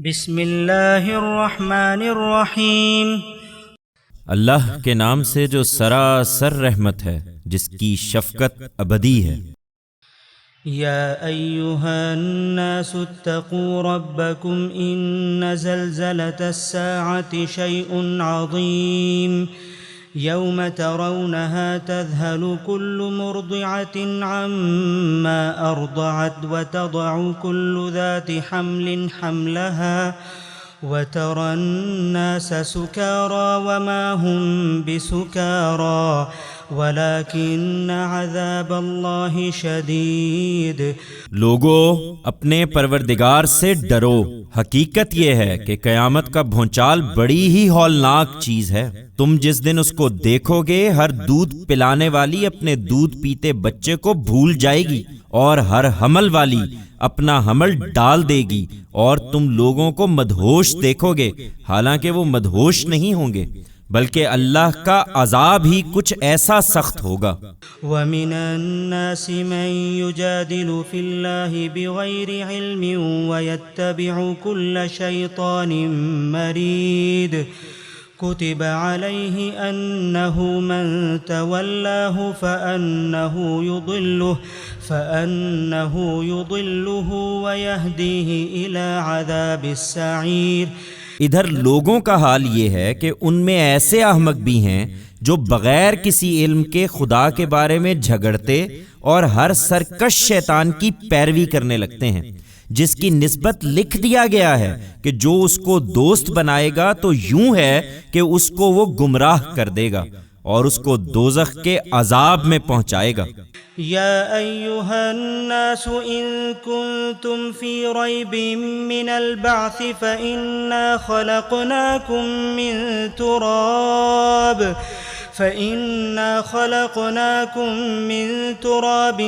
بسم اللہ الرحمن الرحیم۔ اللہ کے نام سے جو سراسر رحمت ہے، جس کی شفقت ابدی ہے۔ یا ایہا الناس اتقوا ربکم ان زلزلة الساعة شیء عظیم یوم ترونها تذهل كل مرضعة عما أرضعت وتضع كل ذات حمل حملها وترى الناس سكارى وما هم بسكارى ولكن عذاب الله شدید۔ لوگو، اپنے پروردگار سے ڈرو۔ حقیقت یہ ہے کہ قیامت کا بھونچال بڑی ہی ہولناک چیز ہے۔ تم جس دن اس کو دیکھو گے، ہر دودھ پلانے والی اپنے دودھ پیتے بچے کو بھول جائے گی اور ہر حمل والی اپنا حمل ڈال دے گی، اور تم لوگوں کو مدہوش دیکھو گے، حالانکہ وہ مدہوش نہیں ہوں گے، بلکہ اللہ کا عذاب ہی کچھ ایسا سخت ہوگا۔ وَمِنَ النَّاسِ مَن يُجَادِلُ فِي اللَّهِ بِغَيْرِ عِلْمٍ وَيَتَّبِعُ كُلَّ شَيْطَانٍ مَرِيدٍ كُتِبَ عَلَيْهِ أَنَّهُ مَن تَوَلَّاهُ فَأَنَّهُ يُضِلُّهُ وَيَهْدِيهِ إِلَى عَذَابِ السَّعِيرِ۔ ادھر لوگوں کا حال یہ ہے کہ ان میں ایسے احمق بھی ہیں جو بغیر کسی علم کے خدا کے بارے میں جھگڑتے اور ہر سرکش شیطان کی پیروی کرنے لگتے ہیں، جس کی نسبت لکھ دیا گیا ہے کہ جو اس کو دوست بنائے گا تو یوں ہے کہ اس کو وہ گمراہ کر دے گا اور اس کو دوزخ کے عذاب میں پہنچائے گا۔ یا ایہا الناس ان کنتم فی ریب من البعث فإنا خلقناکم من تراب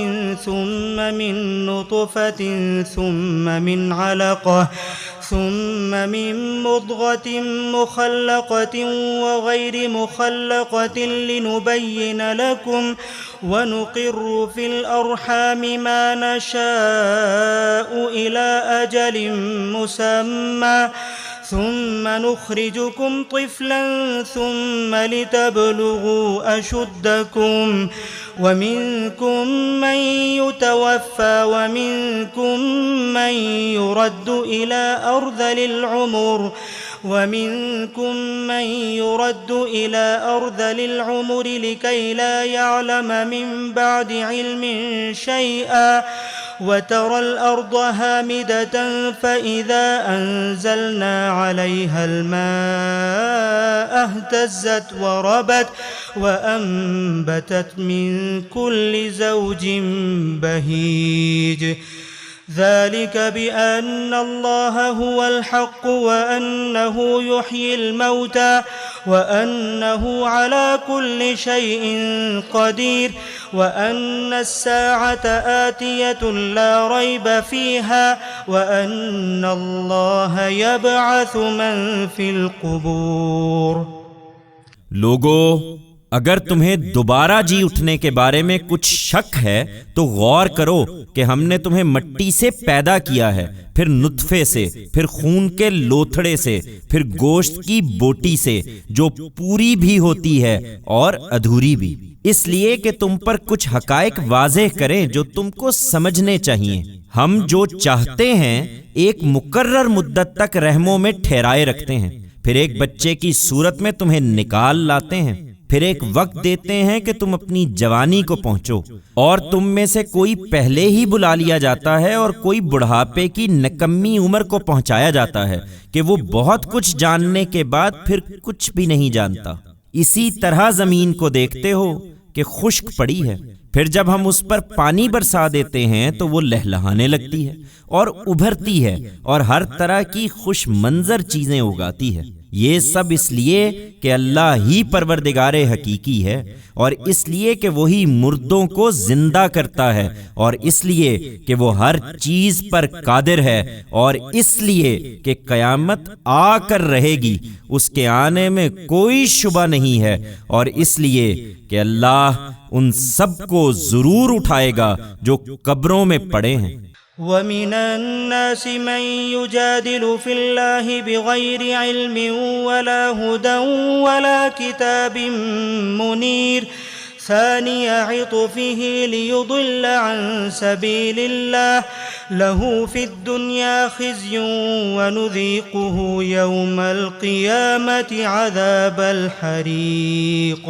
ثم من نطفة ثم من علقة ثم من مضغة مخلقة وغير مخلقة لنبين لكم ونقر في الأرحام ما نشاء إلى أجل مسمى ثم نخرجكم طفلا ثم لتبلغوا أشدكم ومنكم من يتوفى ومنكم من يرد إلى أرذل العمر لكي لا يعلم من بعد علم شيئا وترى الأرض هامدة فإذا أنزلنا عليها الماء اهتزت وربت وأنبتت من كل زوج بهيج ذلك بأن الله هو الحق وأنه يحيي الموتى وأنه على كل شيء قدير وأن الساعة آتية لا ريب فيها وأن الله يبعث من في القبور۔ لوگو، اگر تمہیں دوبارہ جی اٹھنے کے بارے میں کچھ شک ہے تو غور کرو کہ ہم نے تمہیں مٹی سے پیدا کیا ہے، پھر نطفے سے، پھر خون کے لوتھڑے سے، پھر گوشت کی بوٹی سے، جو پوری بھی ہوتی ہے اور ادھوری بھی، اس لیے کہ تم پر کچھ حقائق واضح کریں جو تم کو سمجھنے چاہیے۔ ہم جو چاہتے ہیں ایک مقرر مدت تک رحموں میں ٹھہرائے رکھتے ہیں، پھر ایک بچے کی صورت میں تمہیں نکال لاتے ہیں، پھر ایک وقت دیتے ہیں کہ تم اپنی جوانی کو پہنچو، اور تم میں سے کوئی پہلے ہی بلا لیا جاتا ہے اور کوئی بڑھاپے کی نکمی عمر کو پہنچایا جاتا ہے کہ وہ بہت کچھ جاننے کے بعد پھر کچھ بھی نہیں جانتا۔ اسی طرح زمین کو دیکھتے ہو کہ خشک پڑی ہے، پھر جب ہم اس پر پانی برسا دیتے ہیں تو وہ لہلہانے لگتی ہے اور ابھرتی ہے اور ہر طرح کی خوش منظر چیزیں اگاتی ہے۔ یہ سب اس لیے کہ اللہ ہی پروردگار حقیقی ہے، اور اس لیے کہ وہی مردوں کو زندہ کرتا ہے، اور اس لیے کہ وہ ہر چیز پر قادر ہے، اور اس لیے کہ قیامت آ کر رہے گی، اس کے آنے میں کوئی شبہ نہیں ہے، اور اس لیے کہ اللہ ان سب کو ضرور اٹھائے گا جو قبروں میں پڑے ہیں۔ ومن الناس من يجادل في الله بغير علم ولا هدى ولا كتاب منير ثاني عطفه ليضل عن سبيل الله له في الدنيا خزي ونذيقه يوم القيامة عذاب الحريق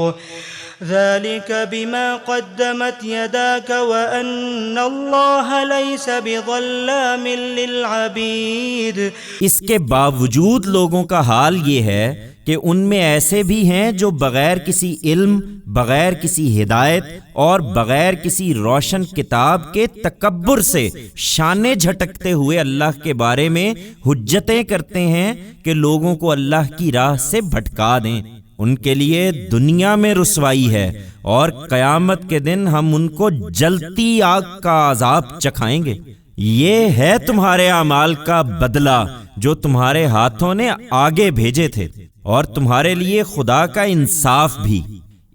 ذلك بما قدمت يداك وأن الله ليس بظلام للعبيد۔ اس کے باوجود لوگوں کا حال یہ ہے کہ ان میں ایسے بھی ہیں جو بغیر کسی علم، بغیر کسی ہدایت اور بغیر کسی روشن کتاب کے تکبر سے شانے جھٹکتے ہوئے اللہ کے بارے میں حجتیں کرتے ہیں کہ لوگوں کو اللہ کی راہ سے بھٹکا دیں۔ ان کے لیے دنیا میں رسوائی ہے اور قیامت کے دن ہم ان کو جلتی آگ کا عذاب چکھائیں گے۔ یہ ہے تمہارے اعمال کا بدلہ جو تمہارے ہاتھوں نے آگے بھیجے تھے، اور تمہارے لیے خدا کا انصاف بھی،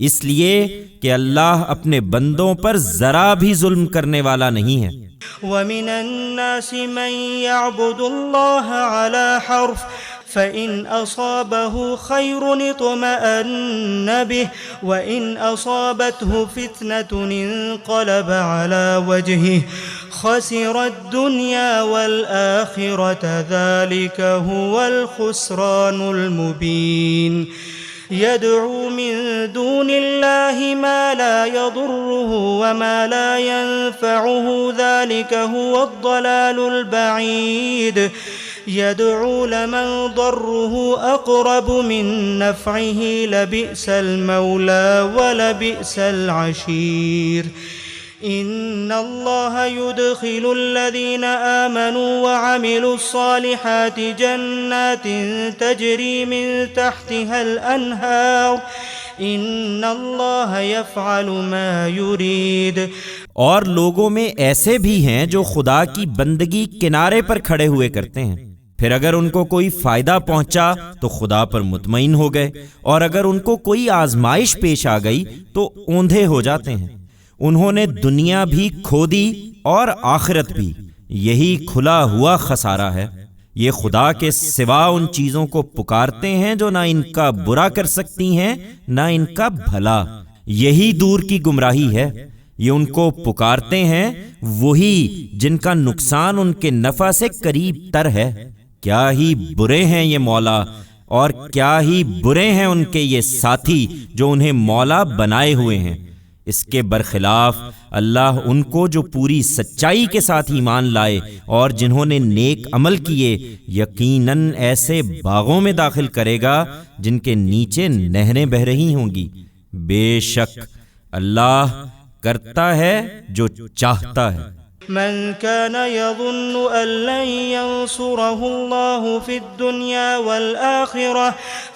اس لیے کہ اللہ اپنے بندوں پر ذرا بھی ظلم کرنے والا نہیں ہے۔ وَمِنَ النَّاسِ مَن يَعْبُدُ اللَّهَ عَلَى حَرْفٍ فَإِنْ أَصَابَهُ خَيْرٌ اطْمَأَنَّ بِهِ وَإِنْ أَصَابَتْهُ فِتْنَةٌ انقَلَبَ عَلَى وَجْهِهِ خَسِرَ الدُّنْيَا وَالْآخِرَةَ ذَلِكَ هُوَ الْخُسْرَانُ الْمُبِينُ۔ يدعو من دون الله ما لا يضره وما لا ينفعه ذلك هو الضلال البعيد۔ يدعو لمن ضره أقرب من نفعه لبئس المولى ولبئس العشير۔ إن الله يدخل الذين آمنوا وعملوا الصالحات جنات تجري من تحتها الأنهار إن الله يفعل ما يريد۔ اور لوگوں میں ایسے بھی ہیں جو خدا کی بندگی کنارے پر کھڑے ہوئے کرتے ہیں، پھر اگر ان کو کوئی فائدہ پہنچا تو خدا پر مطمئن ہو گئے، اور اگر ان کو کوئی آزمائش پیش آ گئی تو اوندھے ہو جاتے ہیں۔ انہوں نے دنیا بھی کھو دی اور آخرت بھی، یہی کھلا ہوا خسارہ ہے۔ یہ خدا کے سوا ان چیزوں کو پکارتے ہیں جو نہ ان کا برا کر سکتی ہیں نہ ان کا بھلا، یہی دور کی گمراہی ہے۔ یہ ان کو پکارتے ہیں وہی جن کا نقصان ان کے نفع سے قریب تر ہے۔ کیا ہی برے ہیں یہ مولا، اور کیا ہی برے ہیں ان کے یہ ساتھی جو انہیں مولا بنائے ہوئے ہیں۔ اس کے برخلاف اللہ ان کو جو پوری سچائی کے ساتھ ایمان لائے اور جنہوں نے نیک عمل کیے، یقیناً ایسے باغوں میں داخل کرے گا جن کے نیچے نہریں بہہ رہی ہوں گی۔ بے شک اللہ کرتا ہے جو چاہتا ہے۔ من كان يظن أن لن ينصره الله في الدنيا والآخرة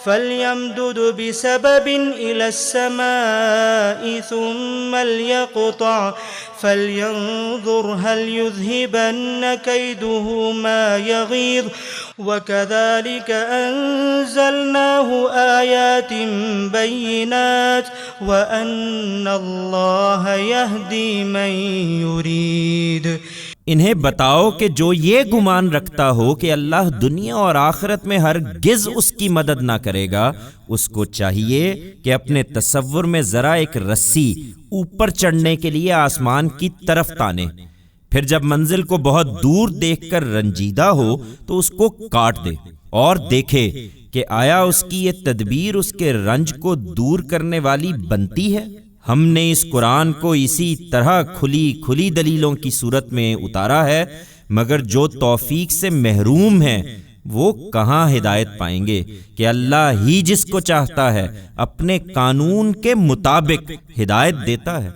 فليمدد بسبب إلى السماء ثم ليقطع فلينظر هل يذهبن كيده ما يغيظ وكذلك أنزلناه آيات بينات وأن الله يهدي من يريد۔ انہیں بتاؤ کہ جو یہ گمان رکھتا ہو کہ اللہ دنیا اور آخرت میں ہرگز اس کی مدد نہ کرے گا، اس کو چاہیے کہ اپنے تصور میں ذرا ایک رسی اوپر چڑھنے کے لیے آسمان کی طرف تانے، پھر جب منزل کو بہت دور دیکھ کر رنجیدہ ہو تو اس کو کاٹ دے، اور دیکھے کہ آیا اس کی یہ تدبیر اس کے رنج کو دور کرنے والی بنتی ہے۔ ہم نے اس قرآن کو اسی طرح کھلی دلیلوں کی صورت میں اتارا ہے، مگر جو توفیق سے محروم ہیں وہ کہاں ہدایت پائیں گے کہ اللہ ہی جس کو چاہتا ہے اپنے قانون کے مطابق ہدایت دیتا ہے۔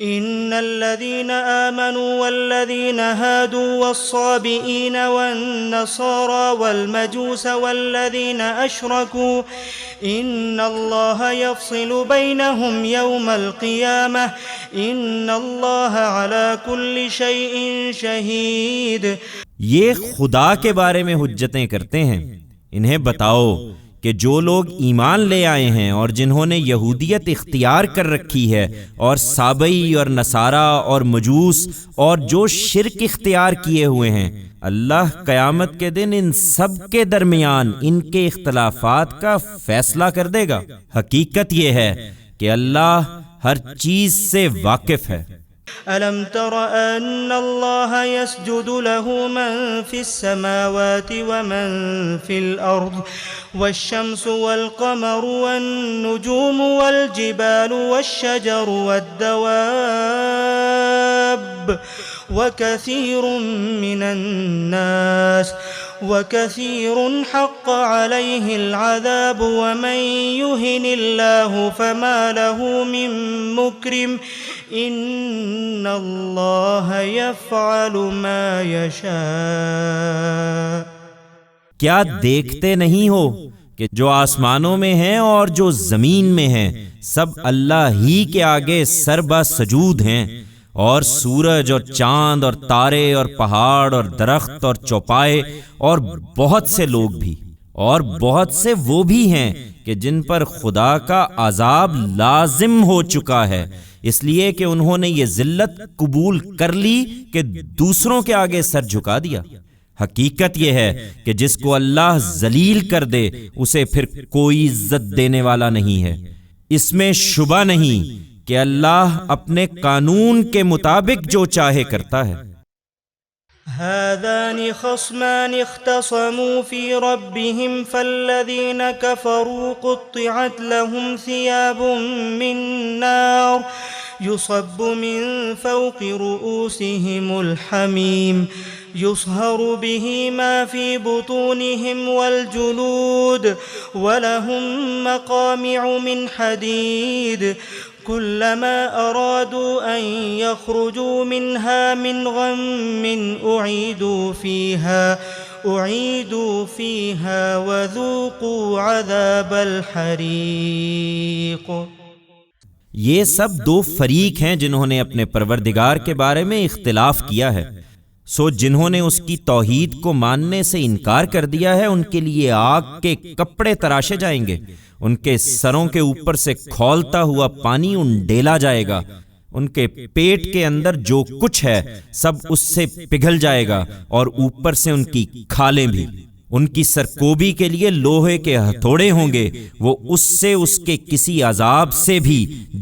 إن الذين آمنوا والذين هادوا والصابئين والنصارى والمجوس والذين أشركوا إن الله يفصل بينهم يوم القيامة إن الله على كل شيء شهيد۔ یہ خدا کے بارے میں حجتیں کرتے ہیں، انہیں بتاؤ کہ جو لوگ ایمان لے آئے ہیں اور جنہوں نے یہودیت اختیار کر رکھی ہے اور سابئی اور نصارہ اور مجوس اور جو شرک اختیار کیے ہوئے ہیں، اللہ قیامت کے دن ان سب کے درمیان ان کے اختلافات کا فیصلہ کر دے گا۔ حقیقت یہ ہے کہ اللہ ہر چیز سے واقف ہے۔ ألم تر أن الله يسجد له من في السماوات ومن في الأرض والشمس والقمر والنجوم والجبال والشجر والدواب وكثير حق عليه العذاب ومن يهن الله فما له من مكرم ان اللہ یفعل ما یشاء۔ کیا دیکھتے نہیں ہو کہ جو آسمانوں میں ہیں اور جو زمین میں ہیں سب اللہ ہی کے آگے سربا سجود ہیں، اور سورج اور چاند اور تارے اور پہاڑ اور درخت اور چوپائے اور بہت سے لوگ بھی، اور بہت سے وہ بھی ہیں کہ جن پر خدا کا عذاب لازم ہو چکا ہے، اس لیے کہ انہوں نے یہ ذلت قبول کر لی کہ دوسروں کے آگے سر جھکا دیا۔ حقیقت یہ ہے کہ جس کو اللہ ذلیل کر دے اسے پھر کوئی عزت دینے والا نہیں ہے۔ اس میں شبہ نہیں کہ اللہ اپنے قانون کے مطابق جو چاہے کرتا ہے۔ هذان خصمان اختصموا في ربهم فالذين كفروا قطعت لهم ثياب من نار يصب من فوق رؤوسهم الحميم يصهر به ما في بطونهم والجلود ولهم مقامع من حديد كلما أرادوا أن يخرجوا منها من غم أعيدوا فيها وذوقوا عذاب الحريق۔ یہ سب دو فریق ہیں جنہوں نے اپنے پروردگار کے بارے میں اختلاف کیا ہے، سو جنہوں نے اس کی توحید کو ماننے سے انکار کر دیا ہے ان کے لیے آگ کے کپڑے تراشے جائیں گے، ان کے سروں کے اوپر سے کھولتا ہوا پانی انڈیلا جائے گا، ان کے پیٹ کے اندر جو کچھ ہے سب اس سے پگھل جائے گا، اور اوپر سے ان کی کھالیں بھی۔ ان کی سرکوبی کے لیے لوہے کے ہتھوڑے ہوں گے، وہ اس سے اس کے کسی عذاب سے بھی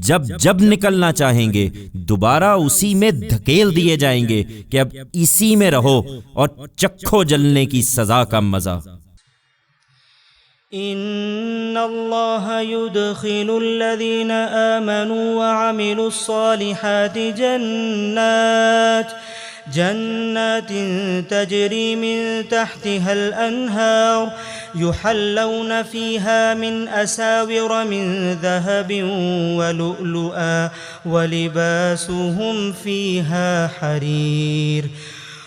جب جب نکلنا چاہیں گے دوبارہ اسی میں دھکیل دیے جائیں گے کہ اب اسی میں رہو اور چکھو جلنے کی سزا کا مزہ۔ ان اللہ يدخل الذین آمنوا وعملوا الصالحات جنات تجری من تحتها الانہار يحلون فيها من أساور من ذهب ولؤلؤا ولباسهم فيها حرير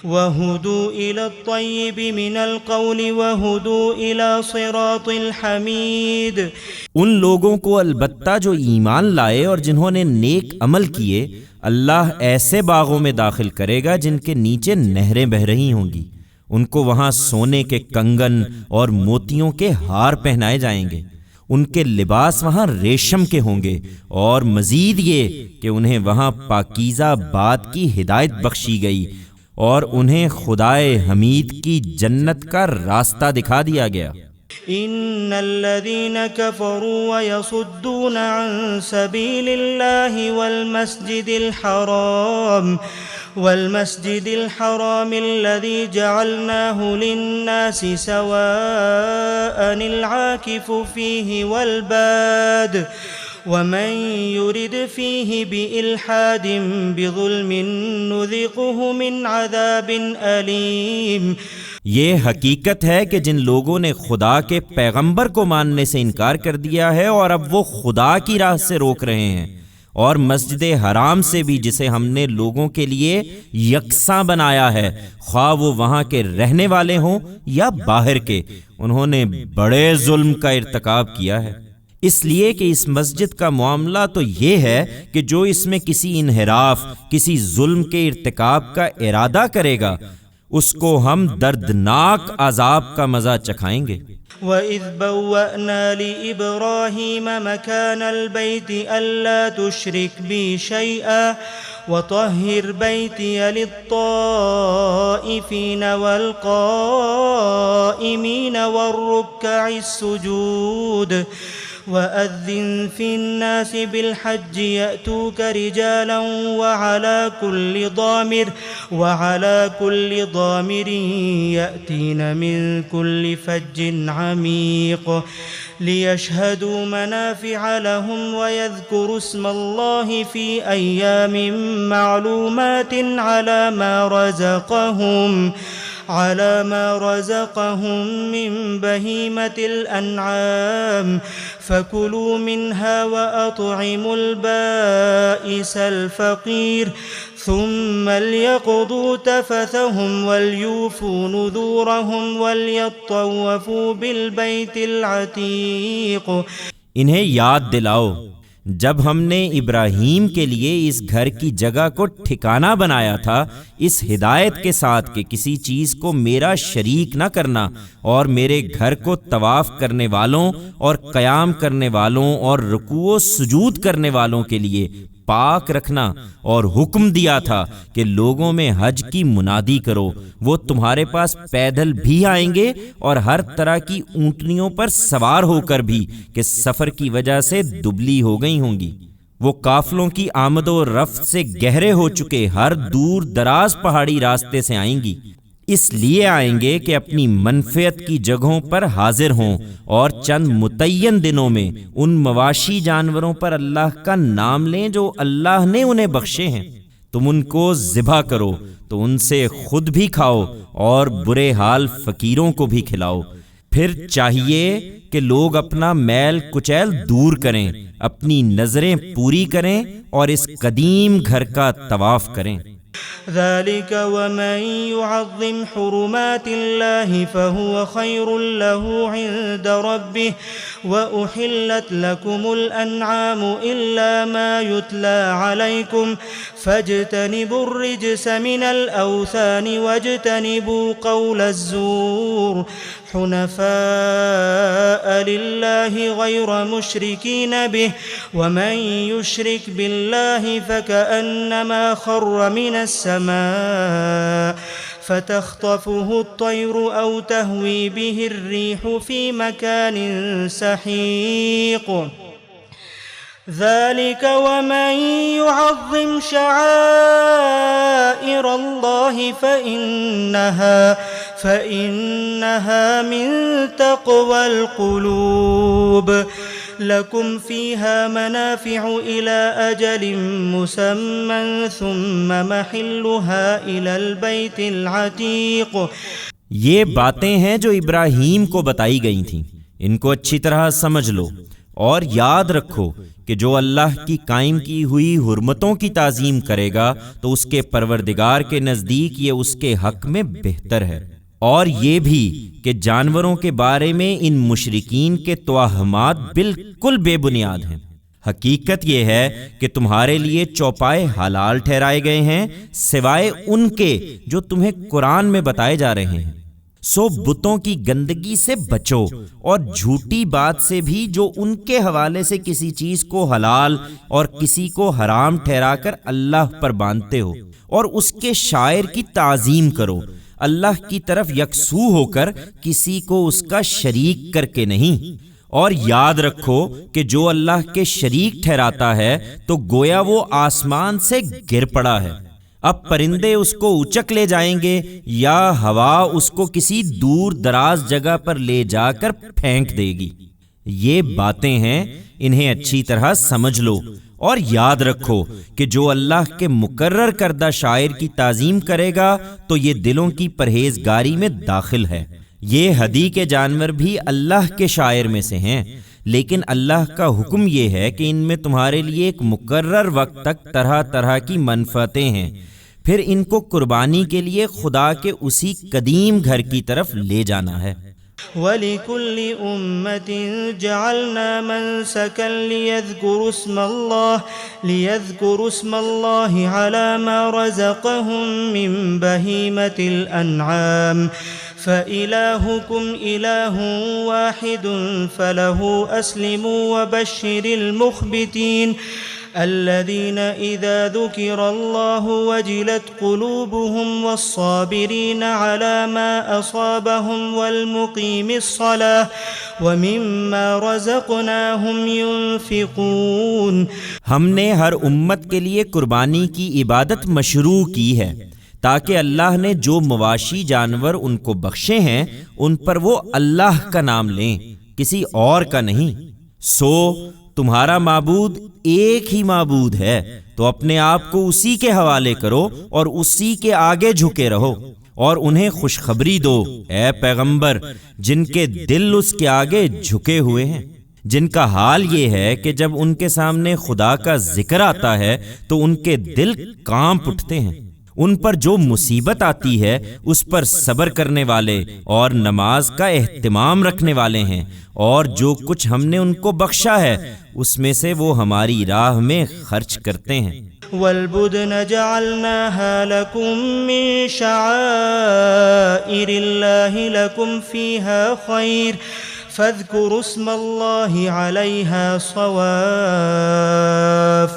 وهدوا إلى الطيب من القول وهدوا إلى صراط الحميد۔ ان لوگوں کو البتہ جو ایمان لائے اور جنہوں نے نیک عمل کیے اللہ ایسے باغوں میں داخل کرے گا جن کے نیچے نہریں بہہ رہی ہوں گی، ان کو وہاں سونے کے کنگن اور موتیوں کے ہار پہنائے جائیں گے، ان کے لباس وہاں ریشم کے ہوں گے، اور مزید یہ کہ انہیں وہاں پاکیزہ بات کی ہدایت بخشی گئی اور انہیں خدائے حمید کی جنت کا راستہ دکھا دیا گیا۔ ان الذين كفروا ويصدون عن سبيل الله والمسجد الحرام الذي جعلناه للناس سواء العاكف فيه والباد ومن يرد فيه بإلحاد بظلم نذقه من عذاب أليم۔ یہ حقیقت ہے کہ جن لوگوں نے خدا کے پیغمبر کو ماننے سے انکار کر دیا ہے اور اب وہ خدا کی راہ سے روک رہے ہیں، اور مسجد حرام سے بھی جسے ہم نے لوگوں کے لیے یکساں بنایا ہے، خواہ وہ وہاں کے رہنے والے ہوں یا باہر کے، انہوں نے بڑے ظلم کا ارتکاب کیا ہے۔ اس لیے کہ اس مسجد کا معاملہ تو یہ ہے کہ جو اس میں کسی انحراف، کسی ظلم کے ارتکاب کا ارادہ کرے گا اس کو ہم دردناک عذاب کا مزہ چکھائیں گے۔ وإذ بوأنا لإبراهيم مكان البيت ألا تشرك بي شيئا وطهر بيتي للطائفين والقائمين والركع السجود وأذن في الناس بالحج يأتوك رجالا وعلى كل ضامر يأتين من كل فج عميق ليشهدوا منافع لهم ويذكروا اسم الله في أيام معلومات على ما رزقهم من بهيمة الأنعام فكلوا منها وأطعموا البائس الفقير ثم ليقضوا تفثهم وليوفوا نذورهم وليطوفوا بالبيت العتيق. انہیں یاد دلاؤ جب ہم نے ابراہیم کے لیے اس گھر کی جگہ کو ٹھکانہ بنایا تھا اس ہدایت کے ساتھ کہ کسی چیز کو میرا شریک نہ کرنا اور میرے گھر کو طواف کرنے والوں اور قیام کرنے والوں اور رکوع و سجود کرنے والوں کے لیے پاک رکھنا، اور حکم دیا تھا کہ لوگوں میں حج کی منادی کرو، وہ تمہارے پاس پیدل بھی آئیں گے اور ہر طرح کی اونٹنیوں پر سوار ہو کر بھی کہ سفر کی وجہ سے دبلی ہو گئی ہوں گی۔ وہ قافلوں کی آمد و رفت سے گہرے ہو چکے ہر دور دراز پہاڑی راستے سے آئیں گی، اس لیے آئیں گے کہ اپنی منفعت کی جگہوں پر حاضر ہوں اور چند متعین دنوں میں ان مواشی جانوروں پر اللہ کا نام لیں جو اللہ نے انہیں بخشے ہیں۔ تم ان کو ذبح کرو تو ان سے خود بھی کھاؤ اور برے حال فقیروں کو بھی کھلاؤ۔ پھر چاہیے کہ لوگ اپنا میل کچیل دور کریں، اپنی نظریں پوری کریں اور اس قدیم گھر کا طواف کریں۔ ذلك ومن يعظم حرمات الله فهو خير له عند ربه وأحلت لكم الأنعام إلا ما يتلى عليكم فاجتنبوا الرجس من الأوثان واجتنبوا قول الزور حنفاء لله غير مشركين به ومن يشرك بالله فكأنما خر من السماء فتخطفه الطير أو تهوي به الريح في مكان سحيق ذلك ومن يعظم شعائر الله فإنها من تقوى القلوب لكم فيها منافع إلى أجل مسمى ثم محلها إلى البيت العتيق۔ یہ باتیں ہیں جو ابراہیم کو بتائی گئی تھیں، ان کو اچھی طرح سمجھ لو اور یاد رکھو کہ جو اللہ کی قائم کی ہوئی حرمتوں کی تعظیم کرے گا تو اس کے پروردگار کے نزدیک یہ اس کے حق میں بہتر ہے، اور یہ بھی کہ جانوروں کے بارے میں ان مشرکین کے توہمات بالکل بے بنیاد ہیں۔ حقیقت یہ ہے کہ تمہارے لیے چوپائے حلال ٹھہرائے گئے ہیں سوائے ان کے جو تمہیں قرآن میں بتائے جا رہے ہیں۔ سو بتوں کی گندگی سے بچو اور جھوٹی بات سے بھی جو ان کے حوالے سے کسی چیز کو حلال اور کسی کو حرام ٹھہرا کر اللہ پر باندھتے ہو، اور اس کے شاعر کی تعظیم کرو، اللہ کی طرف یکسو ہو کر کسی کو اس کا شریک کر کے نہیں۔ اور یاد رکھو کہ جو اللہ کے شریک ٹھہراتا ہے تو گویا وہ آسمان سے گر پڑا ہے، اب پرندے اس کو اچک لے جائیں گے یا ہوا اس کو کسی دور دراز جگہ پر لے جا کر پھینک دے گی۔ یہ باتیں ہیں، انہیں اچھی طرح سمجھ لو اور یاد رکھو کہ جو اللہ کے مقرر کردہ شاعر کی تعظیم کرے گا تو یہ دلوں کی پرہیزگاری میں داخل ہے۔ یہ ہدی کے جانور بھی اللہ کے شاعر میں سے ہیں، لیکن اللہ کا حکم یہ ہے کہ ان میں تمہارے لیے ایک مقرر وقت تک طرح طرح کی منفعتیں ہیں، پھر ان کو قربانی کے لیے خدا کے اسی قدیم گھر کی طرف لے جانا ہے۔ وَلِكُلِّ أُمَّةٍ جَعَلْنَا مَنسَكًا لِيَذْكُرُوا اسْمَ اللَّهِ عَلَى مَا رَزَقَهُم مِّن بَهِيمَةِ الْأَنْعَامِ فإلهكم إله واحد فله أسلموا وبشر المخبتين الذين إذا ذكر الله وجلت قلوبهم والصابرين على ما أصابهم والمقيم الصلاة ومما رزقناهم ينفقون. ہم نے ہر امت کے لیے قربانی کی عبادت مشروع کی ہے تاکہ اللہ نے جو مواشی جانور ان کو بخشے ہیں ان پر وہ اللہ کا نام لیں، کسی اور کا نہیں. سو تمہارا معبود ایک ہی معبود ہے، تو اپنے آپ کو اسی کے حوالے کرو اور اسی کے آگے جھکے رہو، اور انہیں خوشخبری دو اے پیغمبر جن کے دل اس کے آگے جھکے ہوئے ہیں، جن کا حال یہ ہے کہ جب ان کے سامنے خدا کا ذکر آتا ہے تو ان کے دل کانپ اٹھتے ہیں. ان پر جو مصیبت آتی ہے اس پر صبر کرنے والے اور نماز کا اہتمام رکھنے والے ہیں، اور جو کچھ ہم نے ان کو بخشا ہے اس میں سے وہ ہماری راہ میں خرچ کرتے ہیں. والبدن جعلناها لكم من شعائر الله لكم فيها خير فاذكروا اسم الله عليها صواف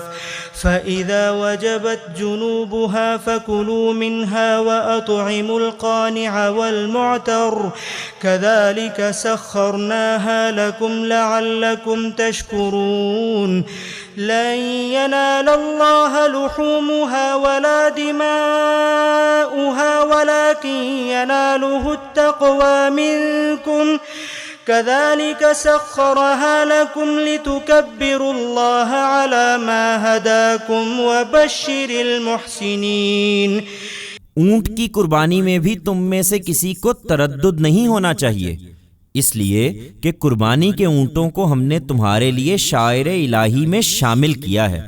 فإذا وجبت جنوبها فكلوا منها وأطعموا القانع والمعتر كذلك سخرناها لكم لعلكم تشكرون. لن ينال الله لحومها ولا دماؤها ولكن يناله التقوى منكم كذلك سخرها لكم لتكبروا الله على ما هداكم وبشر المحسنين. اونٹ کی قربانی میں بھی تم میں سے کسی کو تردد نہیں ہونا چاہیے، اس لیے کہ قربانی کے اونٹوں کو ہم نے تمہارے لیے شاعر الہی میں شامل کیا ہے،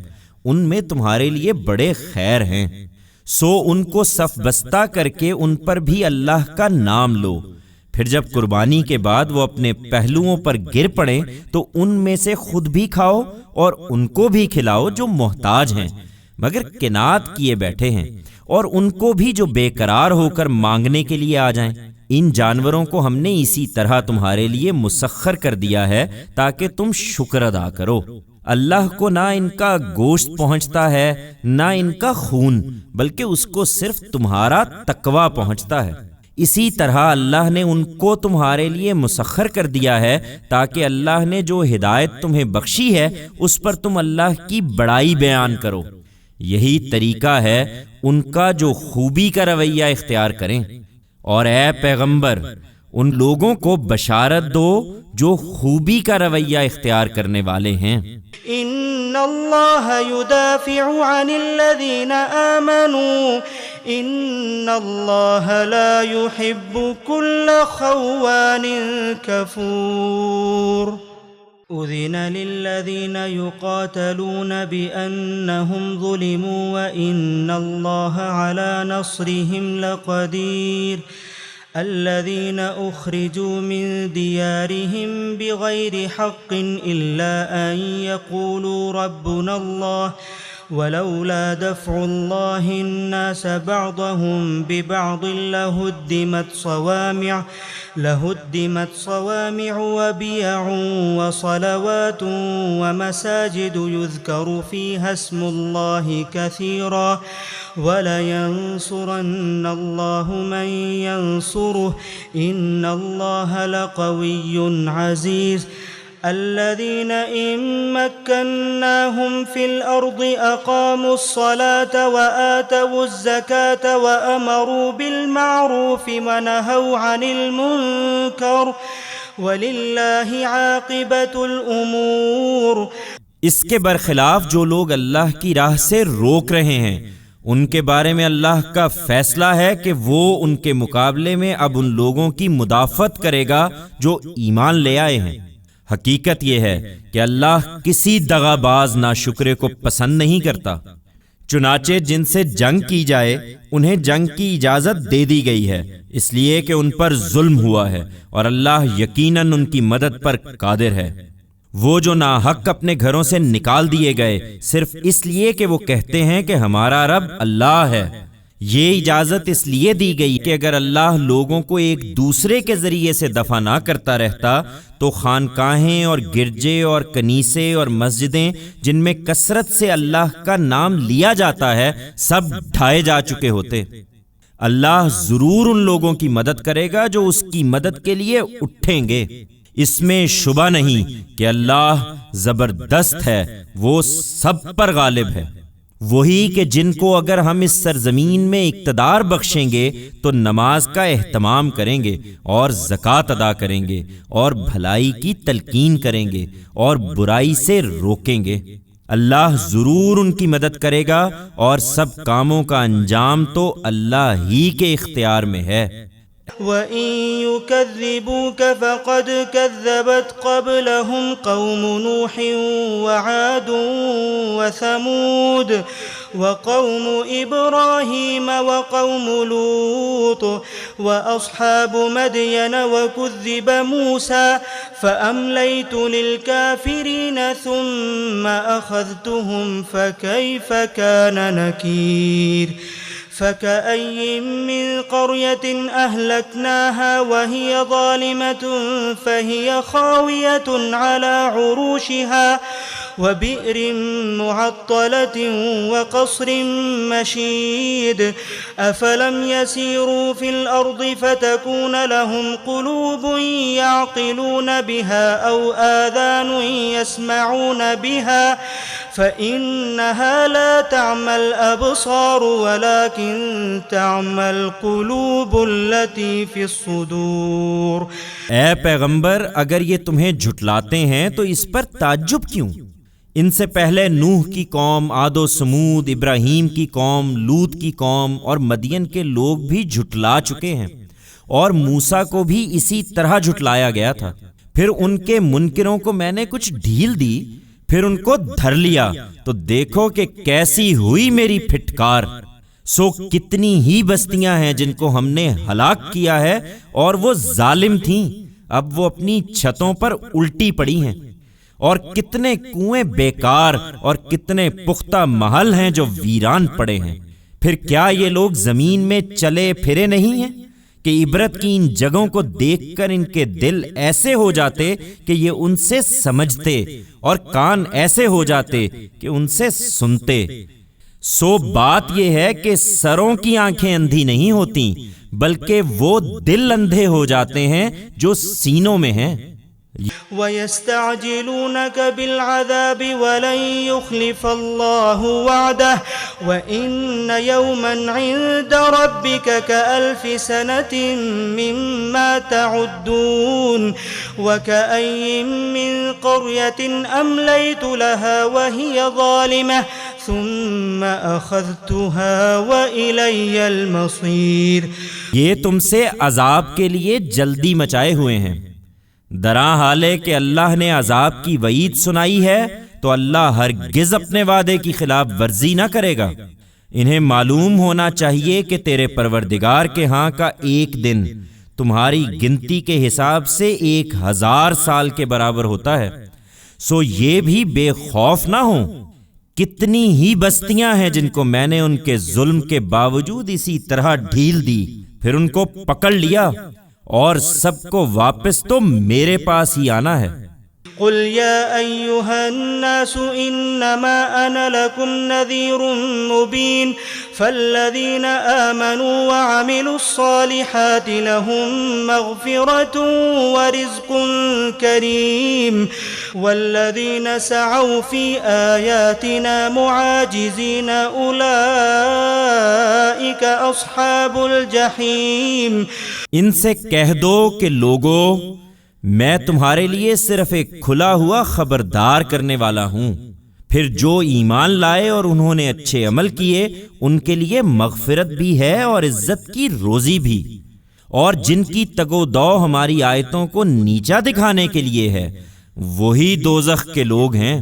ان میں تمہارے لیے بڑے خیر ہیں. سو ان کو صف بستہ کر کے ان پر بھی اللہ کا نام لو، پھر جب قربانی کے بعد وہ اپنے پہلوؤں پر گر پڑیں تو ان میں سے خود بھی کھاؤ اور ان کو بھی کھلاؤ جو محتاج ہیں مگر کنات کیے بیٹھے ہیں، اور ان کو بھی جو بے قرار ہو کر مانگنے کے لیے آ جائیں. ان جانوروں کو ہم نے اسی طرح تمہارے لیے مسخر کر دیا ہے تاکہ تم شکر ادا کرو. اللہ کو نہ ان کا گوشت پہنچتا ہے نہ ان کا خون، بلکہ اس کو صرف تمہارا تقوی پہنچتا ہے. اسی طرح اللہ نے ان کو تمہارے لیے مسخر کر دیا ہے تاکہ اللہ نے جو ہدایت تمہیں بخشی ہے اس پر تم اللہ کی بڑائی بیان کرو. یہی طریقہ ہے ان کا جو خوبی کا رویہ اختیار کریں. اور اے پیغمبر ان لوگوں کو بشارت دو جو خوبی کا رویہ اختیار کرنے والے ہیں. ان اللہ يدافع عن الذین آمنوا ان اللہ لا يحب كل خوان كفور. اذن للذین یقاتلون بأنهم ظلموا وان اللہ على نصرهم لقدیر. الذين أخرجوا من ديارهم بغير حق إلا أن يقولوا ربنا الله ولولا دفع الله الناس بعضهم ببعض لهدمت صوامع وبيع وصلوات ومساجد يذكر فيها اسم الله كثيرا ولينصرن الله من ينصره إن الله لقوي عزيز. الذين إن مكناهم في الأرض أقاموا الصلاة وآتوا الزكاة وأمروا بالمعروف ونهوا عن المنكر ولله عاقبة الأمور. اس کے برخلاف جو لوگ اللہ کی راہ سے روک رہے ہیں ان کے بارے میں اللہ کا فیصلہ ہے کہ وہ ان کے مقابلے میں اب ان لوگوں کی مدافعت کرے گا جو ایمان لے آئے ہیں. حقیقت یہ ہے کہ اللہ کسی دغا باز ناشکرے کو پسند نہیں کرتا. چنانچہ جن سے جنگ کی جائے انہیں جنگ کی اجازت دے دی گئی ہے اس لیے کہ ان پر ظلم ہوا ہے، اور اللہ یقیناً ان کی مدد پر قادر ہے. وہ جو ناحق اپنے گھروں سے نکال دیے گئے صرف اس لیے کہ وہ کہتے ہیں کہ ہمارا رب اللہ ہے، یہ اجازت اس لیے دی گئی کہ اگر اللہ لوگوں کو ایک دوسرے کے ذریعے سے دفع نہ کرتا رہتا تو خانقاہیں اور گرجے اور کنیسے اور مسجدیں جن میں کثرت سے اللہ کا نام لیا جاتا ہے سب ڈھائے جا چکے ہوتے۔ اللہ ضرور ان لوگوں کی مدد کرے گا جو اس کی مدد کے لیے اٹھیں گے۔ اس میں شبہ نہیں کہ اللہ زبردست ہے، وہ سب پر غالب ہے۔ وہی کہ جن کو اگر ہم اس سرزمین میں اقتدار بخشیں گے تو نماز کا اہتمام کریں گے اور زکوٰۃ ادا کریں گے اور بھلائی کی تلقین کریں گے اور برائی سے روکیں گے۔ اللہ ضرور ان کی مدد کرے گا اور سب کاموں کا انجام تو اللہ ہی کے اختیار میں ہے۔ وَإِن يُكَذِّبُوكَ فَقَدْ كَذَّبَتْ قَبْلَهُمْ قَوْمُ نُوحٍ وَعَادٌ وَثَمُودُ وَقَوْمُ إِبْرَاهِيمَ وَقَوْمُ لُوطٍ وَأَصْحَابُ مَدْيَنَ وَكُذِّبَ مُوسَى فَأَمْلَيْتُ لِلْكَافِرِينَ ثُمَّ أَخَذْتُهُمْ فَكَيْفَ كَانَ نَكِيرِ فَكَأَيٍّ مِّن قَرْيَةٍ أَهْلَكْنَاهَا وَهِيَ ظَالِمَةٌ فَهِيَ خَاوِيَةٌ عَلَى عُرُوشِهَا وَبِئْرٍ مُّعَطَّلَةٍ وَقَصْرٍ مَّشِيدٍ أَفَلَمْ يَسِيرُوا فِي الْأَرْضِ فَتَكُونَ لَهُمْ قُلُوبٌ يَعْقِلُونَ بِهَا أَوْ آذَانٌ يَسْمَعُونَ بِهَا فَإِنَّهَا لَا تَعْمَى الْأَبْصَارُ وَلَكِن تَعْمَى الْقُلُوبُ الَّتِي فِي الصُّدُورِ۔ اے پیغمبر، اگر یہ تمہیں جھٹلاتے ہیں تو اس پر تعجب کیوں؟ ان سے پہلے نوح کی قوم، عاد و سمود، ابراہیم کی قوم، لوط کی قوم اور مدین کے لوگ بھی جھٹلا چکے ہیں، اور موسیٰ کو بھی اسی طرح جھٹلایا گیا تھا۔ پھر ان کے منکروں کو میں نے کچھ ڈھیل دی، پھر ان کو دھر لیا، تو دیکھو کہ کیسی ہوئی میری پھٹکار۔ سو کتنی ہی بستیاں ہیں جن کو ہم نے ہلاک کیا ہے اور وہ ظالم تھیں، اب وہ اپنی چھتوں پر الٹی پڑی ہیں۔ اور کتنے کنویں بیکار اور کتنے پختہ محل ہیں جو ویران پڑے ہیں۔ پھر کیا یہ لوگ زمین میں چلے پھرے نہیں ہیں کہ عبرت کی ان جگہوں کو دیکھ کر ان کے دل ایسے ہو جاتے کہ یہ ان سے سمجھتے، اور کان ایسے ہو جاتے کہ ان سے سنتے۔ سو بات یہ ہے کہ سروں کی آنکھیں اندھی نہیں ہوتی، بلکہ وہ دل اندھے ہو جاتے ہیں جو سینوں میں ہیں۔ وَيَسْتَعْجِلُونَكَ بِالْعَذَابِ وَلَن يُخْلِفَ اللَّهُ وَعْدَهُ وَإِنَّ يَوْمًا عِندَ رَبِّكَ كَأَلْفِ سَنَةٍ مِّمَّا تَعُدُّونَ وَكَأَيٍّ مِّن قَرْيَةٍ أَمْلَيْتُ لَهَا وَهِيَ ظَالِمَةٌ ثُمَّ أَخَذْتُهَا وَإِلَيَّ الْمَصِيرُ۔ یہ تم سے عذاب کے لیے جلدی مچائے ہوئے ہیں، درا حالے کہ اللہ نے عذاب کی وعید سنائی ہے تو اللہ ہرگز اپنے وعدے کی خلاف ورزی نہ کرے گا۔ انہیں معلوم ہونا چاہیے کہ تیرے پروردگار کے ہاں کا ایک دن تمہاری گنتی کے حساب سے 1000 سال کے برابر ہوتا ہے۔ سو یہ بھی بے خوف نہ ہوں، کتنی ہی بستیاں ہیں جن کو میں نے ان کے ظلم کے باوجود اسی طرح ڈھیل دی، پھر ان کو پکڑ لیا، اور سب کو واپس تو میرے پاس ہی آنا ہے۔ قل يا أيها الناس إنما أنا لكم نذير مبين فالذين آمنوا وعملوا الصالحات لهم مغفرة ورزق كريم والذين سعوا في آياتنا معاجزين أولئك أصحاب الجحيم۔ ان سے کہہ دو کہ لوگو، میں تمہارے لیے صرف ایک کھلا ہوا خبردار کرنے والا ہوں، پھر جو ایمان لائے اور انہوں نے اچھے عمل کیے ان کے لیے مغفرت بھی ہے اور عزت کی روزی بھی، اور جن کی تگ و دو ہماری آیتوں کو نیچا دکھانے کے لیے ہے وہی دوزخ کے لوگ ہیں۔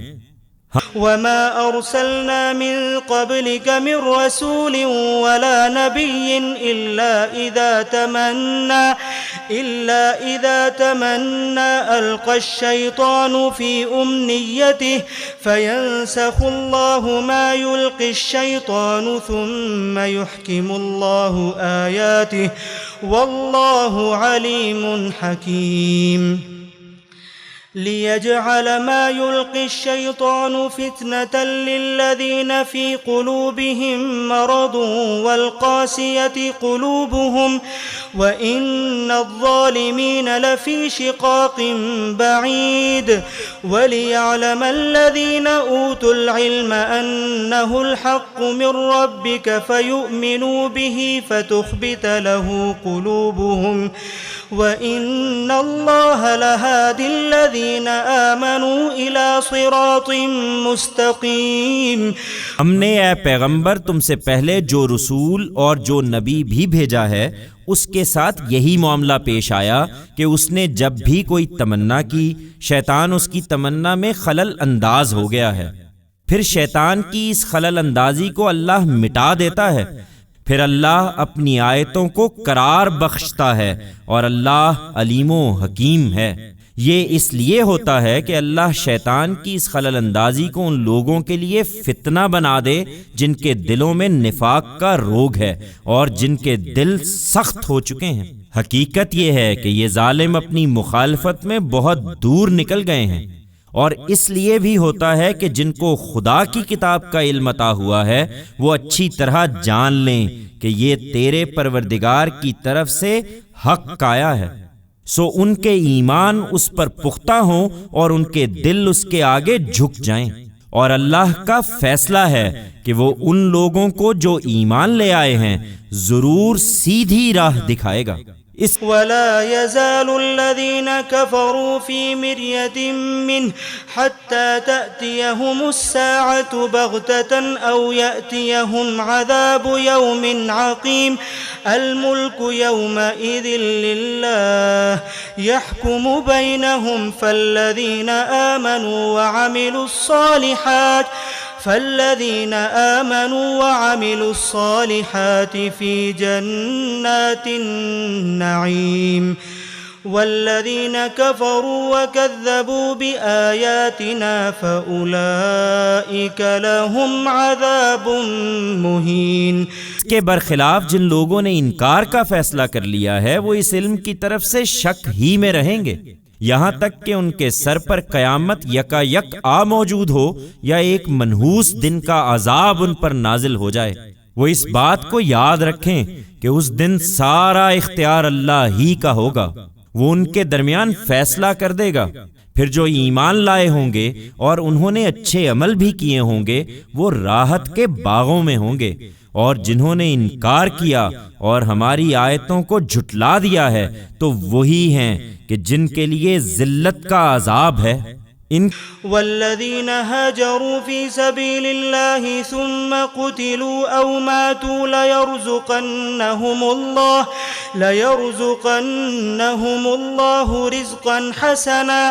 وما أرسلنا من قبلك من رسول ولا نبي إلا إذا تمنى ألقى الشيطان في أمنيته فينسخ الله ما يلقي الشيطان ثم يحكم الله آياته والله عليم حكيم ليجعل ما يلقي الشيطان فتنة للذين في قلوبهم مرض والقاسية قلوبهم وإن الظالمين لفي شقاق بعيد وليعلم الذين أوتوا العلم أنه الحق من ربك فيؤمنوا به فتخبت له قلوبهم وَإِنَّ اللَّهَ لَهَادِ الَّذِينَ آمَنُوا إِلَى صِرَاطٍ مُسْتَقِيم۔ ہم نے اے پیغمبر تم سے پہلے جو رسول اور جو نبی بھی بھیجا ہے اس کے ساتھ یہی معاملہ پیش آیا کہ اس نے جب بھی کوئی تمنا کی شیطان اس کی تمنا میں خلل انداز ہو گیا ہے، پھر شیطان کی اس خلل اندازی کو اللہ مٹا دیتا ہے، پھر اللہ اپنی آیتوں کو قرار بخشتا ہے اور اللہ علیم و حکیم ہے۔ یہ اس لیے ہوتا ہے کہ اللہ شیطان کی اس خلل اندازی کو ان لوگوں کے لیے فتنہ بنا دے جن کے دلوں میں نفاق کا روگ ہے اور جن کے دل سخت ہو چکے ہیں۔ حقیقت یہ ہے کہ یہ ظالم اپنی مخالفت میں بہت دور نکل گئے ہیں، اور اس لیے بھی ہوتا ہے کہ جن کو خدا کی کتاب کا علم عطا ہوا ہے وہ اچھی طرح جان لیں کہ یہ تیرے پروردگار کی طرف سے حق آیا ہے، سو ان کے ایمان اس پر پختہ ہوں اور ان کے دل اس کے آگے جھک جائیں، اور اللہ کا فیصلہ ہے کہ وہ ان لوگوں کو جو ایمان لے آئے ہیں ضرور سیدھی راہ دکھائے گا۔ ولا يزال الذين كفروا في مرية منه حتى تأتيهم الساعة بغتة أو يأتيهم عذاب يوم عقيم الملك يومئذ لله يحكم بينهم فالذين آمنوا وعملوا الصالحات في جنات النعيم والذين كفروا وكذبوا بآياتنا فأولئك لهم عذاب مهين۔ اس کے برخلاف جن لوگوں نے انکار کا فیصلہ کر لیا ہے وہ اس علم کی طرف سے شک ہی میں رہیں گے یہاں تک کہ ان کے سر پر قیامت یکا یک آ موجود ہو یا ایک منحوس دن کا عذاب ان پر نازل ہو جائے۔ وہ اس بات کو یاد رکھیں کہ اس دن سارا اختیار اللہ ہی کا ہوگا، وہ ان کے درمیان فیصلہ کر دے گا۔ پھر جو ایمان لائے ہوں گے اور انہوں نے اچھے عمل بھی کیے ہوں گے وہ راحت کے باغوں میں ہوں گے، اور جنہوں نے انکار کیا اور ہماری آیتوں کو جھٹلا دیا ہے تو وہی ہیں کہ جن کے لیے ذلت کا عذاب ہے۔ والذين هاجروا في سبيل الله ثم قتلوا أو ماتوا ليرزقنهم الله رزقا حسنا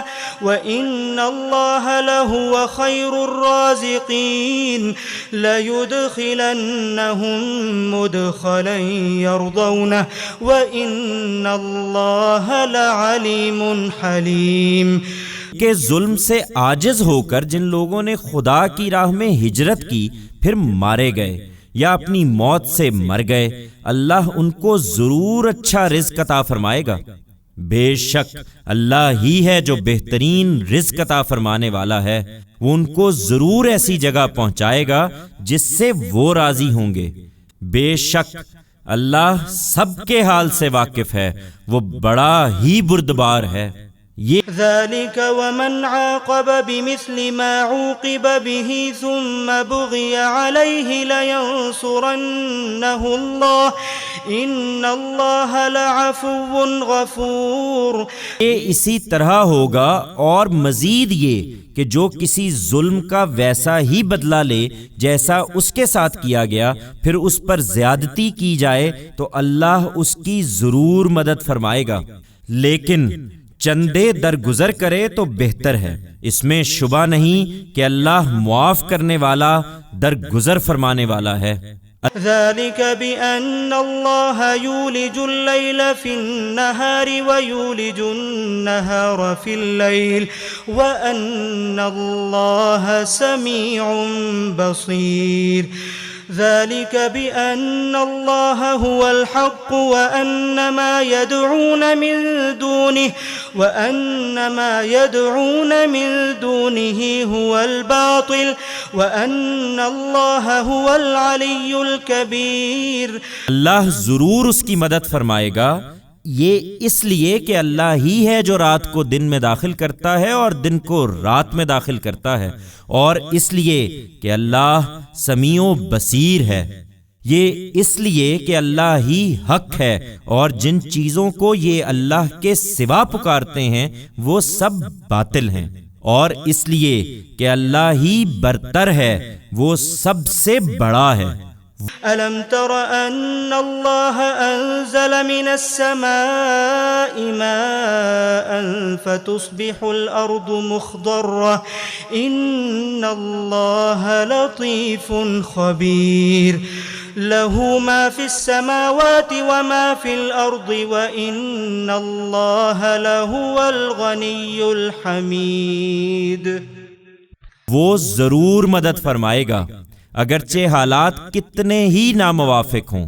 وإن الله لهو خير الرازقين ليدخلنهم مدخلا يرضونه وإن الله لعليم حليم۔ کہ ظلم سے عاجز ہو کر جن لوگوں نے خدا کی راہ میں ہجرت کی پھر مارے گئے یا اپنی موت سے مر گئے، اللہ ان کو ضرور اچھا رزق عطا فرمائے گا۔ بے شک اللہ ہی ہے جو بہترین رزق عطا فرمانے والا ہے، وہ ان کو ضرور ایسی جگہ پہنچائے گا جس سے وہ راضی ہوں گے۔ بے شک اللہ سب کے حال سے واقف ہے، وہ بڑا ہی بردبار ہے۔ ذلك ومن عاقب بمثل ما عوقب به ثم بغي عليه لينصرنه الله ان الله لعفو غفور۔ یہ اسی طرح ہوگا، اور مزید یہ کہ جو کسی ظلم کا ویسا ہی بدلہ لے جیسا اس کے ساتھ کیا گیا پھر اس پر زیادتی کی جائے تو اللہ اس کی ضرور مدد فرمائے گا، لیکن چندے درگزر کرے تو بہتر ہے، اس میں شبہ نہیں کہ اللہ معاف کرنے والا، درگزر فرمانے والا ہے۔ ذلك بأن الله يولج الليل في النهار ويولج النهار في الليل وأن الله سميع بصير ذلك بأن الله هو الحق وأن ما يدعون من دونه هو الباطل وأن الله هو العلي الكبير۔ اللہ ضرور اس کی مدد فرمائے گا، یہ اس لیے کہ اللہ ہی ہے جو رات کو دن میں داخل کرتا ہے اور دن کو رات میں داخل کرتا ہے، اور اس لیے کہ اللہ سمیع و بصیر ہے، یہ اس لیے کہ اللہ ہی حق ہے، اور جن چیزوں کو یہ اللہ کے سوا پکارتے ہیں وہ سب باطل ہیں، اور اس لیے کہ اللہ ہی برتر ہے، وہ سب سے بڑا ہے۔ ألم تر أن الله أنزل من السماء ماء فتصبح الأرض مخضرة إن الله لطيف خبير له ما في السماوات وما في الأرض وإن الله لهو الغني الحميد۔ وہ ضرور مدد فرمائے گا اگرچہ حالات کتنے ہی ناموافق ہوں۔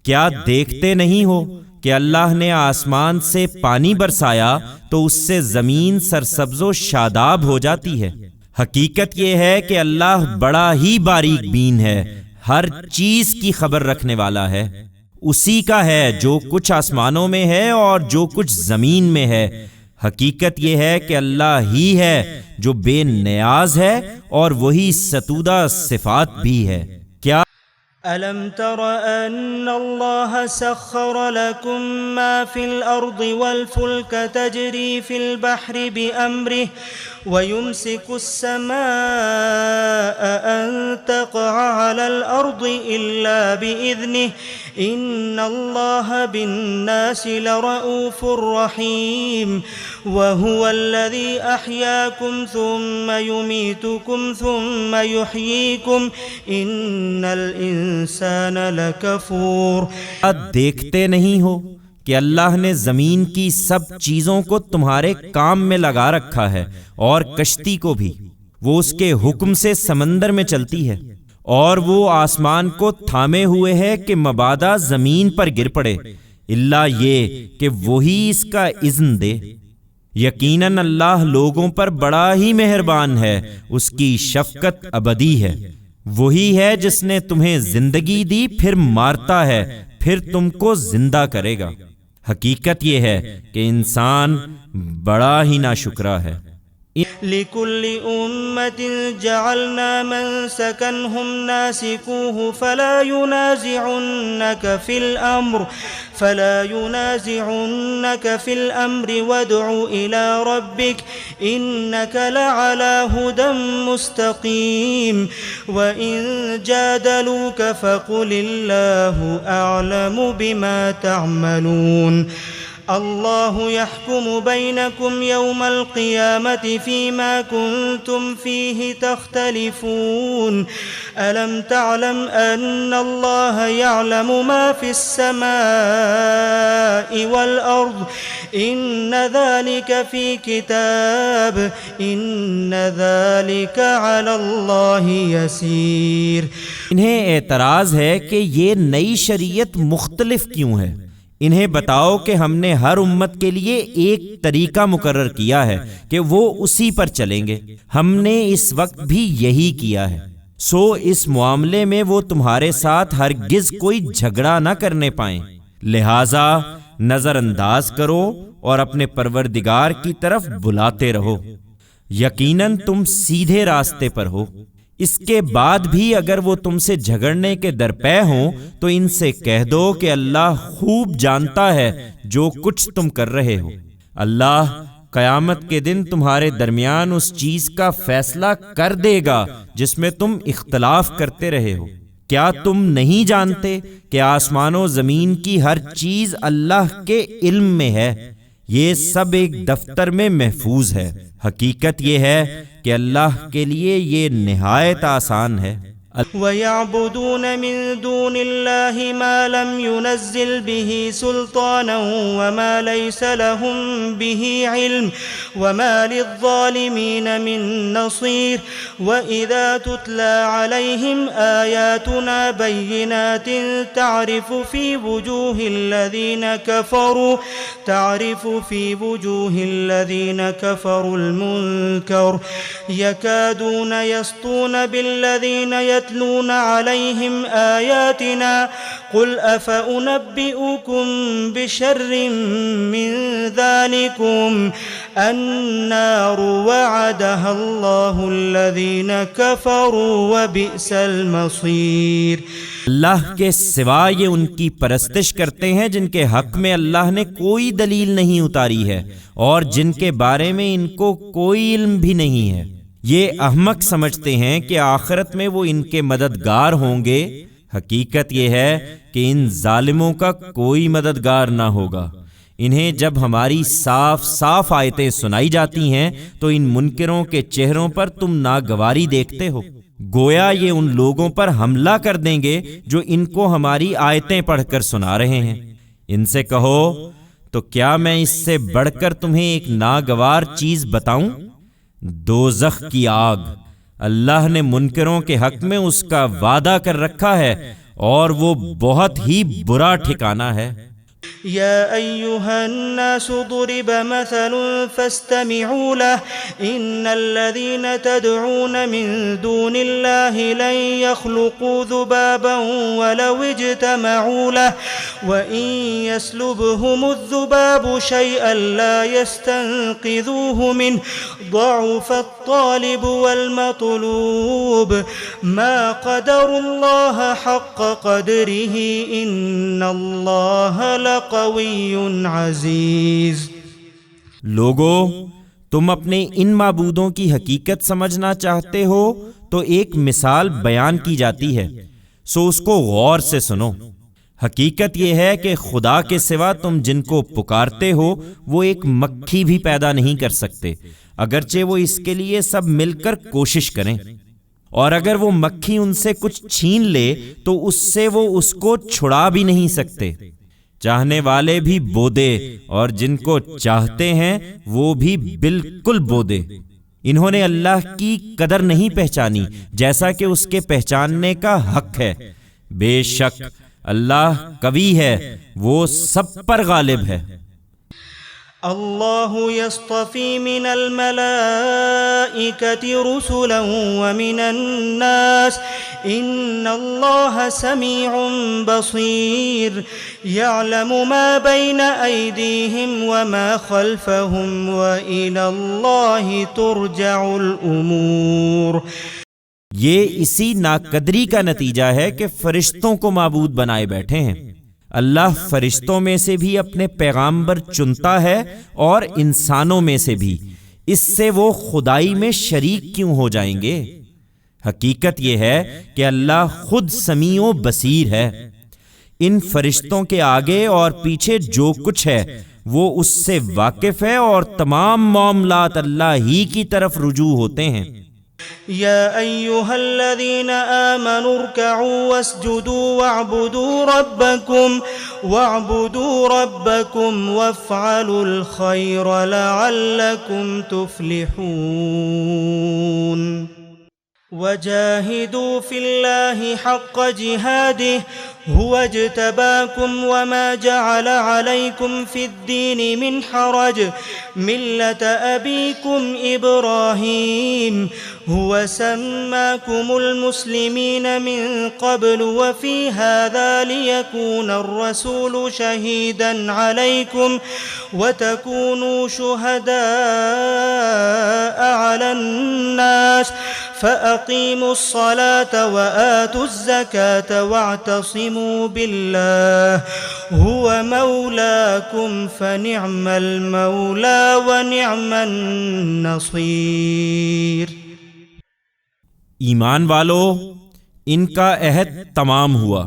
کیا دیکھتے نہیں ہو کہ اللہ نے آسمان سے پانی برسایا تو اس سے زمین سرسبز و شاداب ہو جاتی ہے۔ حقیقت یہ ہے کہ اللہ بڑا ہی باریک بین ہے، ہر چیز کی خبر رکھنے والا ہے۔ اسی کا ہے جو کچھ آسمانوں میں ہے اور جو کچھ زمین میں ہے۔ حقیقت یہ ہے کہ اللہ ہی ہے جو بے نیاز ہے اور وہی ستودہ صفات بھی ہے۔ کیا ألم تر أن الله سخر لكم ما في الأرض والفلك تجري في البحر بأمره ويمسك السماء أن تقع على الأرض إلا بإذنه إن الله بالناس لرؤوف رحيم وهو الذي أحياكم ثم يميتكم ثم يحييكم إن الإنسان لكفور۔ دیکھتے نہیں ہو کہ اللہ نے زمین کی سب چیزوں کو تمہارے کام میں لگا رکھا ہے، اور کشتی کو بھی، وہ اس کے حکم سے سمندر میں چلتی ہے، اور وہ آسمان کو تھامے ہوئے ہے کہ مبادا زمین پر گر پڑے، الا یہ کہ وہی اس کا اذن دے۔ یقیناً اللہ لوگوں پر بڑا ہی مہربان ہے، اس کی شفقت ابدی ہے۔ وہی ہے جس نے تمہیں زندگی دی، پھر مارتا ہے، پھر تم کو زندہ کرے گا۔ حقیقت یہ ہے کہ انسان بڑا ہی ناشکرا ہے۔ لكل أمة جعلنا منسكا هم ناسكوه فلا ينازعنك في الأمر وادع إلى ربك إنك لعلى هدى مستقيم وإن جادلوك فقل الله أعلم بما تعملون الله يحكم بينكم يوم القيامة فيما كنتم فيه تختلفون ألم تعلم أن الله يعلم ما في السماء والأرض إن ذلك في كتاب إن ذلك على الله يسير۔ انہیں اعتراض ہے کہ یہ نئی شریعت مختلف کیوں ہے؟ انہیں بتاؤ کہ ہم نے ہر امت کے لیے ایک طریقہ مقرر کیا ہے کہ وہ اسی پر چلیں گے، ہم نے اس وقت بھی یہی کیا ہے، سو اس معاملے میں وہ تمہارے ساتھ ہرگز کوئی جھگڑا نہ کرنے پائیں، لہذا نظر انداز کرو اور اپنے پروردگار کی طرف بلاتے رہو، یقیناً تم سیدھے راستے پر ہو۔ اس کے بعد بھی اگر وہ تم سے جھگڑنے کے درپے ہوں تو ان سے کہہ دو کہ اللہ خوب جانتا ہے جو کچھ تم کر رہے ہو۔ اللہ قیامت کے دن تمہارے درمیان اس چیز کا فیصلہ کر دے گا جس میں تم اختلاف کرتے رہے ہو۔ کیا تم نہیں جانتے کہ آسمان و زمین کی ہر چیز اللہ کے علم میں ہے؟ یہ سب ایک دفتر میں محفوظ ہے۔ حقیقت یہ ہے کہ اللہ کے لیے یہ نہایت آسان ہے۔ وَيَعْبُدُونَ مِن دُونِ اللَّهِ مَا لَمْ يُنَزِّلْ بِهِ سُلْطَانًا وَمَا لَيْسَ لَهُم بِهِ عِلْمٌ وَمَا لِلظَّالِمِينَ مِن نَّصِيرٍ وَإِذَا تُتْلَى عَلَيْهِمْ آيَاتُنَا بَيِّنَاتٍ تَعْرِفُ فِي وُجُوهِ الَّذِينَ كَفَرُوا الْمُنكَرَ يَكَادُونَ يَسْطُونَ بِالَّذِينَ يتلون عليهم آياتنا قل أفأنبئكم بشر من ذلكم النار وعدها الله الذين كفروا وبئس المصير۔ اللہ کے سوا یہ ان کی پرستش کرتے ہیں جن کے حق میں اللہ نے کوئی دلیل نہیں اتاری ہے اور جن کے بارے میں ان کو کوئی علم بھی نہیں ہے۔ یہ احمق سمجھتے ہیں کہ آخرت میں وہ ان کے مددگار ہوں گے۔ حقیقت یہ ہے کہ ان ظالموں کا کوئی مددگار نہ ہوگا۔ انہیں جب ہماری صاف صاف آیتیں سنائی جاتی ہیں تو ان منکروں کے چہروں پر تم ناگواری دیکھتے ہو، گویا یہ ان لوگوں پر حملہ کر دیں گے جو ان کو ہماری آیتیں پڑھ کر سنا رہے ہیں۔ ان سے کہو تو کیا میں اس سے بڑھ کر تمہیں ایک ناگوار چیز بتاؤں؟ دوزخ کی آگ۔ اللہ نے منکروں کے حق میں اس کا وعدہ کر رکھا ہے اور وہ بہت ہی برا ٹھکانہ ہے۔ يا أيها الناس ضرب مثل فاستمعوا له إن الذين تدعون من دون الله لن يخلقوا ذبابا ولو اجتمعوا له وإن يسلبهم الذباب شيئا لا يستنقذوه منه ضعف الطالب والمطلوب ما قدر الله حق قدره إن الله لقوي عزيز۔ لوگو، تم اپنے ان معبودوں کی حقیقت سمجھنا چاہتے ہو تو ایک مثال بیان کی جاتی ہے، سو اس کو غور سے سنو۔ حقیقت یہ ہے کہ خدا کے سوا تم جن کو پکارتے ہو وہ ایک مکھی بھی پیدا نہیں کر سکتے، اگرچہ وہ اس کے لیے سب مل کر کوشش کریں، اور اگر وہ مکھی ان سے کچھ چھین لے تو اس سے وہ اس کو چھڑا بھی نہیں سکتے۔ چاہنے والے بھی بودے اور جن کو چاہتے ہیں وہ بھی بالکل بودے۔ انہوں نے اللہ کی قدر نہیں پہچانی جیسا کہ اس کے پہچاننے کا حق ہے۔ بے شک اللہ قوی ہے، وہ سب پر غالب ہے۔ الله يصطفي من الملائكة رسلا ومن الناس إن الله سميع بصير يعلم ما بين أيديهم وما خلفهم وإلى الله ترجع الأمور۔ یہ اسی ناقدری کا نتیجہ ہے کہ فرشتوں کو معبود بنائے بیٹھے ہیں۔ اللہ فرشتوں میں سے بھی اپنے پیغامبر چنتا ہے اور انسانوں میں سے بھی، اس سے وہ خدائی میں شریک کیوں ہو جائیں گے؟ حقیقت یہ ہے کہ اللہ خود سمیع و بصیر ہے۔ ان فرشتوں کے آگے اور پیچھے جو کچھ ہے وہ اس سے واقف ہے اور تمام معاملات اللہ ہی کی طرف رجوع ہوتے ہیں۔ يا أيها الذين آمنوا اركعوا واسجدوا واعبدوا ربكم وافعلوا الخير لعلكم تفلحون وجاهدوا في الله حق جهاده هو اجتباكم وما جعل عليكم في الدين من حرج ملة أبيكم إبراهيم هو سماكم المسلمين من قبل وفي هذا ليكون الرسول شهيدا عليكم وتكونوا شهداء على الناس فأقيموا الصلاة وآتوا الزكاة واعتصموا بالله هو مولاكم فنعم المولى ونعم النصير۔ ایمان والو، ان کا عہد تمام ہوا،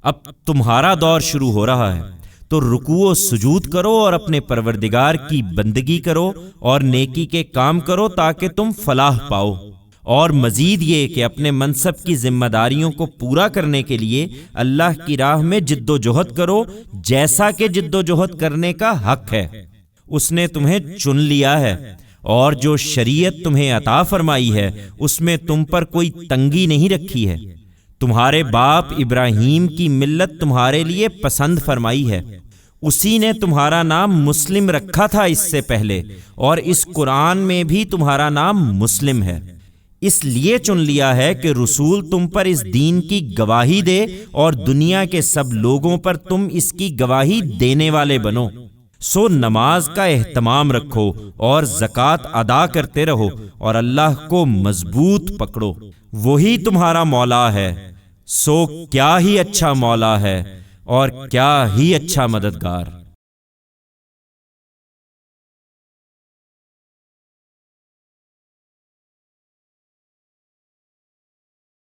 اب تمہارا دور شروع ہو رہا ہے۔ تو رکوع و سجود کرو اور اپنے پروردگار کی بندگی کرو اور نیکی کے کام کرو تاکہ تم فلاح پاؤ۔ اور مزید یہ کہ اپنے منصب کی ذمہ داریوں کو پورا کرنے کے لیے اللہ کی راہ میں جد و جہد کرو، جیسا کہ جد و جہد کرنے کا حق ہے۔ اس نے تمہیں چن لیا ہے، اور جو شریعت تمہیں عطا فرمائی ہے اس میں تم پر کوئی تنگی نہیں رکھی ہے۔ تمہارے باپ ابراہیم کی ملت تمہارے لیے پسند فرمائی ہے، اسی نے تمہارا نام مسلم رکھا تھا اس سے پہلے، اور اس قرآن میں بھی تمہارا نام مسلم ہے۔ اس لیے چن لیا ہے کہ رسول تم پر اس دین کی گواہی دے اور دنیا کے سب لوگوں پر تم اس کی گواہی دینے والے بنو۔ سو نماز کا اہتمام رکھو اور زکوٰۃ ادا کرتے رہو اور اللہ کو مضبوط پکڑو، وہی تمہارا مولا ہے۔ سو کیا ہی اچھا مولا ہے اور کیا ہی اچھا مددگار۔